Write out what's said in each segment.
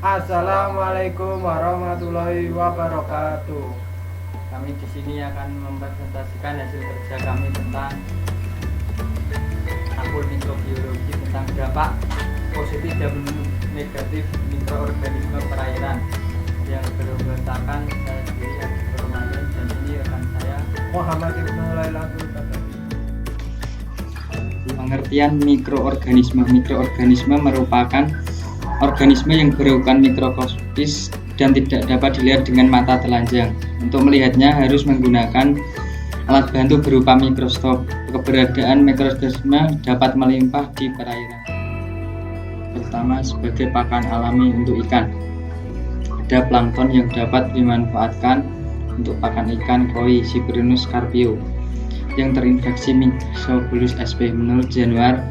Assalamualaikum warahmatullahi wabarakatuh. Kami di sini akan mempresentasikan hasil kerja kami tentang sampul mikrobiologi tentang dampak positif dan negatif mikroorganisme perairan yang berdasarkan saya sendiri Abdul Rahman, dan ini rekan saya Muhammad Ibnu Lailatul Qadari. Pengertian mikroorganisme. Mikroorganisme merupakan organisme yang berukuran mikroskopis dan tidak dapat dilihat dengan mata telanjang. Untuk melihatnya harus menggunakan alat bantu berupa mikroskop. Keberadaan mikroorganisme dapat melimpah di perairan. Pertama, sebagai pakan alami untuk ikan. Ada plankton yang dapat dimanfaatkan untuk pakan ikan koi Cybrinus carpio yang terinfeksi Myxobolus sp. Menurut Januar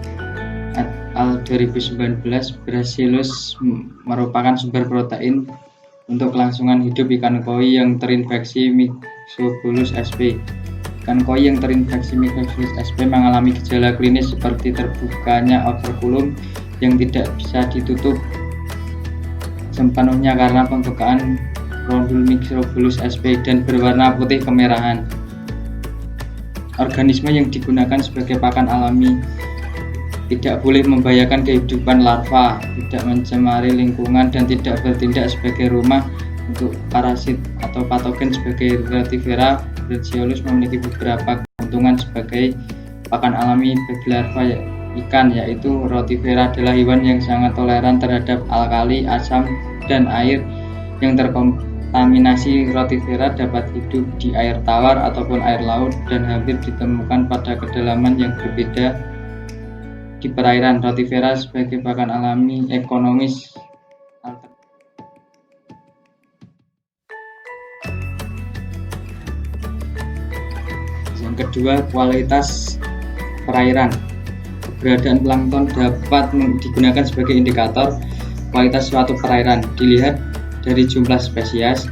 et al. 2019, Bacillus merupakan sumber protein untuk kelangsungan hidup ikan koi yang terinfeksi Myxobolus sp. Ikan koi yang terinfeksi Myxobolus sp mengalami gejala klinis seperti terbukanya operculum yang tidak bisa ditutup sepenuhnya karena pembukaan rondul Myxobolus sp dan berwarna putih kemerahan. Organisme yang digunakan sebagai pakan alami tidak boleh membahayakan kehidupan larva, tidak mencemari lingkungan, dan tidak bertindak sebagai rumah untuk parasit atau patogen. Sebagai Rotifera, Bacillus memiliki beberapa keuntungan sebagai pakan alami bagi larva ikan, yaitu Rotifera adalah hewan yang sangat toleran terhadap alkali, asam, dan air. Yang terkontaminasi Rotifera dapat hidup di air tawar ataupun air laut dan hampir ditemukan pada kedalaman yang berbeda di perairan. Rotifera sebagai pakan alami ekonomis alternatif. Yang kedua, kualitas perairan. Keberadaan plankton dapat digunakan sebagai indikator kualitas suatu perairan. Dilihat dari jumlah spesies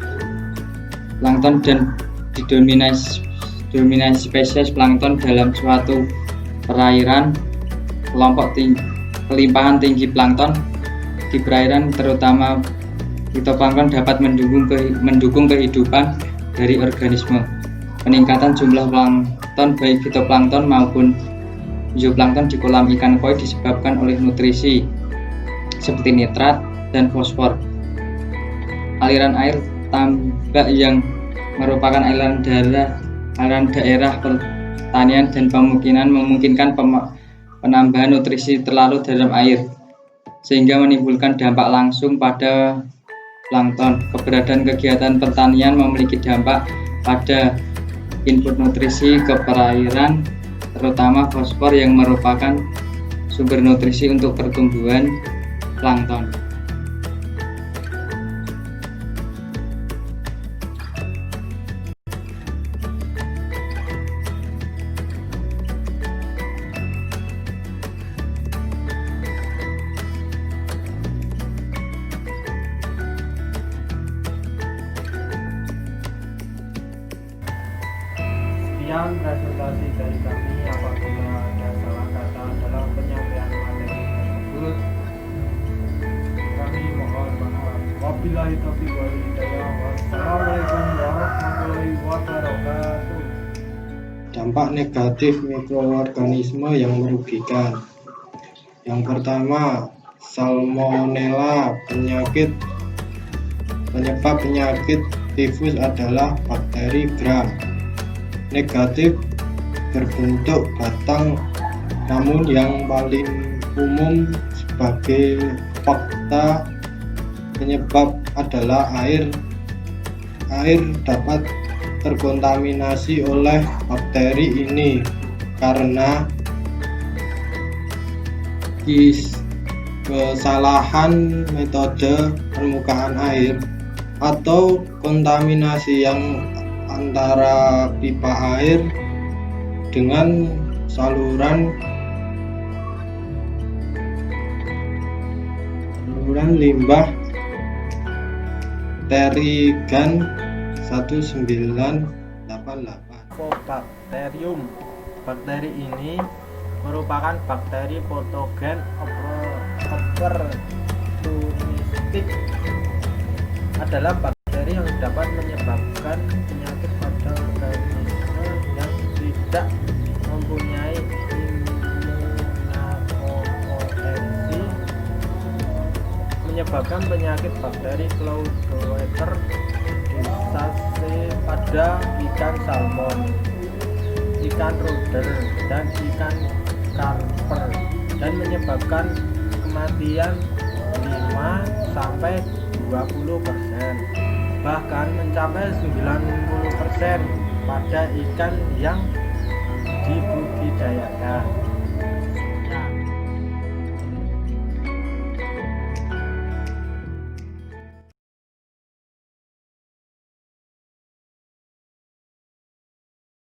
plankton dan dominasi spesies plankton dalam suatu perairan. Kelompok kelimpahan tinggi plankton di perairan, terutama fitoplankton, dapat mendukung kehidupan dari organisme. Peningkatan jumlah plankton baik fitoplankton maupun zooplankton di kolam ikan koi disebabkan oleh nutrisi seperti nitrat dan fosfor. Aliran air tambak yang merupakan aliran daerah pertanian dan pemukiman memungkinkan penambahan nutrisi terlalu dalam air sehingga menimbulkan dampak langsung pada plankton. Keberadaan kegiatan pertanian memiliki dampak pada input nutrisi ke perairan, terutama fosfor yang merupakan sumber nutrisi untuk pertumbuhan plankton. Sekian presentasi dari kami. Apabila ada salah kata dalam penyampaian materi tersebut, kami mohon maaf. Wabillahi taufiq wal hidayah. Wassalamualaikum warahmatullahi wabarakatuh. Dampak negatif mikroorganisme yang merugikan. Yang pertama, Salmonella. Penyebab penyakit tifus adalah bakteri Gram. Negatif, berbentuk batang, namun yang paling umum sebagai fakta penyebab adalah air. Air dapat terkontaminasi oleh bakteri ini karena kesalahan metode permukaan air atau kontaminasi yang antara pipa air dengan saluran limbah Terrigan 1988. Mycobacterium. Bakteri ini merupakan bakteri patogen opportunistik adalah bakteri yang dapat menyebabkan penyakit pada organisme yang tidak mempunyai imunokompetensi, menyebabkan penyakit bakteri Cloudwater dysastase pada ikan salmon, ikan ruder, dan ikan karper, dan menyebabkan kematian 5-20%, bahkan mencapai 90% pada ikan yang dibudidayakan.